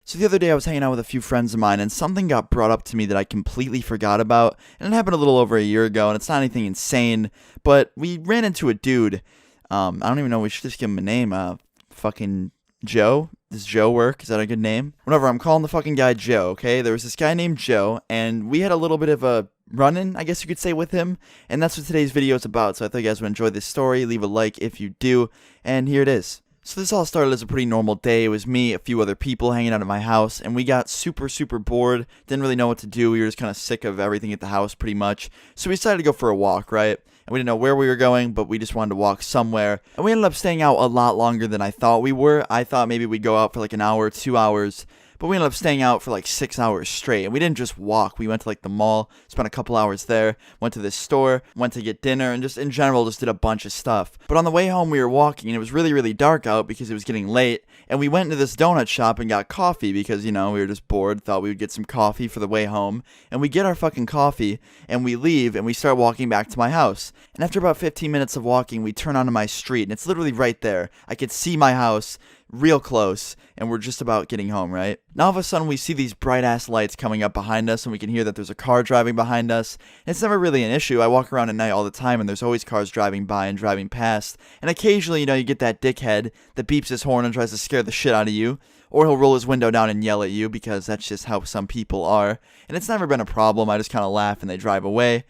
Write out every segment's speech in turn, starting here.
So the other day I was hanging out with a few friends of mine and something got brought up to me that I completely forgot about, and it happened a little over a year ago, and it's not anything insane, but we ran into a dude. I don't even know, we should just give him a name. Fucking Joe? Does Joe work? Is that a good name? Whatever, I'm calling the fucking guy Joe, okay? There was this guy named Joe, and we had a little bit of a run-in, I guess you could say, with him, and that's what today's video is about, so I thought you guys would enjoy this story. Leave a like if you do, and here it is. So this all started as a pretty normal day. It was me, a few other people hanging out at my house, and we got super bored, didn't really know what to do. We were just kind of sick of everything at the house pretty much, so we decided to go for a walk, right? And we didn't know where we were going, but we just wanted to walk somewhere, and we ended up staying out a lot longer than I thought we were. I thought maybe we'd go out for like an hour, 2 hours, but we ended up staying out for like 6 hours straight, and we didn't just walk. We went to like the mall, spent a couple hours there, went to this store, went to get dinner, and just in general just did a bunch of stuff. But on the way home we were walking, and it was really dark out because it was getting late, and we went into this donut shop and got coffee because, you know, we were just bored, thought we would get some coffee for the way home, and we get our fucking coffee, and we leave, and we start walking back to my house. And after about 15 minutes of walking, we turn onto my street, and it's literally right there. I could see my house real close, and we're just about getting home, right? Now all of a sudden we see these bright ass lights coming up behind us, and we can hear that there's a car driving behind us. And it's never really an issue. I walk around at night all the time, and there's always cars driving by and driving past, and occasionally, you know, you get that dickhead that beeps his horn and tries to scare the shit out of you, or he'll roll his window down and yell at you, because that's just how some people are, and it's never been a problem. I just kind of laugh and they drive away.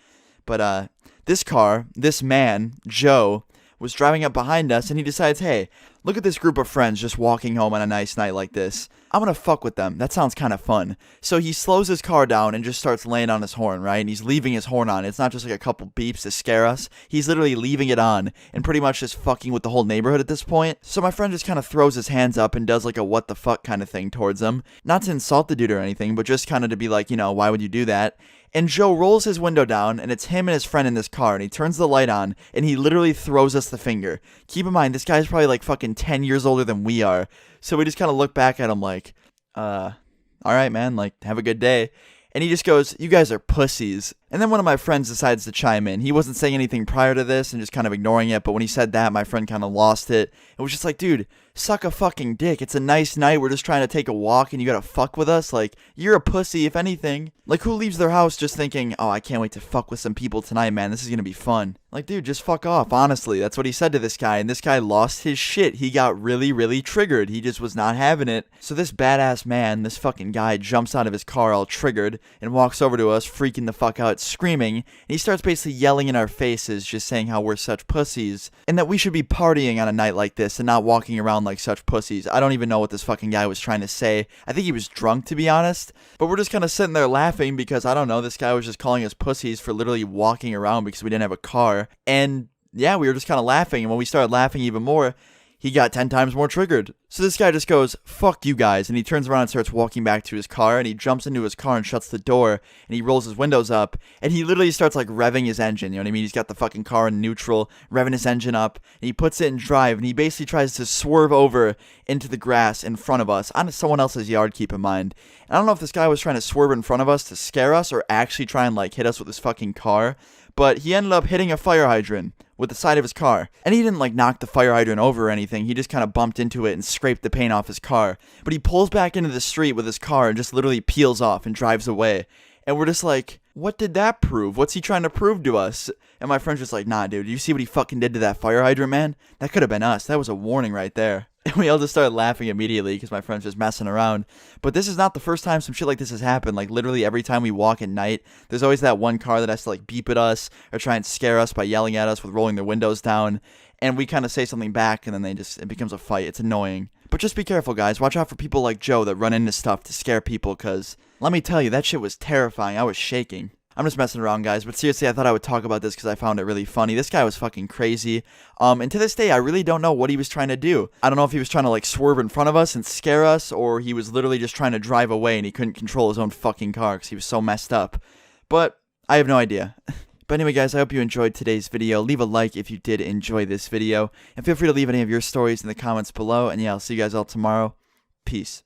But this car, this man, Joe, was driving up behind us, and he decides, hey, look at this group of friends just walking home on a nice night like this. I'm gonna fuck with them. That sounds kind of fun. So he slows his car down and just starts laying on his horn, right? And he's leaving his horn on. It's not just like a couple beeps to scare us. He's literally leaving it on and pretty much just fucking with the whole neighborhood at this point. So my friend just kind of throws his hands up and does like a what the fuck kind of thing towards him. Not to insult the dude or anything, but just kind of to be like, you know, why would you do that? And Joe rolls his window down, and it's him and his friend in this car, and he turns the light on, and he literally throws us the finger. Keep in mind, this guy's probably like fucking 10 years older than we are, so we just kind of look back at him like, alright man, like, have a good day. And he just goes, you guys are pussies. And then one of my friends decides to chime in. He wasn't saying anything prior to this and just kind of ignoring it, but when he said that, my friend kind of lost it. It was just like, dude, suck a fucking dick. It's a nice night. We're just trying to take a walk and you gotta fuck with us? Like, you're a pussy if anything. Like, who leaves their house just thinking, oh, I can't wait to fuck with some people tonight, man. This is gonna be fun. Like, dude, just fuck off, honestly. That's what he said to this guy, and this guy lost his shit. He got really triggered. He just was not having it. So this badass man, this fucking guy, jumps out of his car all triggered and walks over to us, freaking the fuck out, screaming, and he starts basically yelling in our faces, just saying how we're such pussies, and that we should be partying on a night like this and not walking around like such pussies. I don't even know what this fucking guy was trying to say. I think he was drunk, to be honest, but we're just kind of sitting there laughing because, I don't know, this guy was just calling us pussies for literally walking around because we didn't have a car. And yeah, we were just kind of laughing, and when we started laughing even more, he got 10 times more triggered. So this guy just goes, fuck you guys, and he turns around and starts walking back to his car, and he jumps into his car and shuts the door, and he rolls his windows up, and he literally starts like revving his engine, you know what I mean? He's got the fucking car in neutral, revving his engine up, and he puts it in drive, and he basically tries to swerve over into the grass in front of us, on someone else's yard, keep in mind. And I don't know if this guy was trying to swerve in front of us to scare us, or actually try and like hit us with his fucking car, but he ended up hitting a fire hydrant with the side of his car. And he didn't like knock the fire hydrant over or anything. He just kind of bumped into it and scraped the paint off his car. But he pulls back into the street with his car and just literally peels off and drives away. And we're just like, what did that prove? What's he trying to prove to us? And my friend's just like, nah, dude, you see what he fucking did to that fire hydrant, man? That could have been us. That was a warning right there. And we all just started laughing immediately because my friend's just messing around. But this is not the first time some shit like this has happened. Like, literally every time we walk at night, there's always that one car that has to like beep at us or try and scare us by yelling at us with rolling their windows down. And we kind of say something back, and then it becomes a fight. It's annoying. But just be careful, guys. Watch out for people like Joe that run into stuff to scare people, because let me tell you, that shit was terrifying. I was shaking. I'm just messing around, guys, but seriously, I thought I would talk about this because I found it really funny. This guy was fucking crazy, and to this day, I really don't know what he was trying to do. I don't know if he was trying to, like, swerve in front of us and scare us, or he was literally just trying to drive away and he couldn't control his own fucking car because he was so messed up. But I have no idea. But anyway, guys, I hope you enjoyed today's video. Leave a like if you did enjoy this video, and feel free to leave any of your stories in the comments below, and yeah, I'll see you guys all tomorrow. Peace.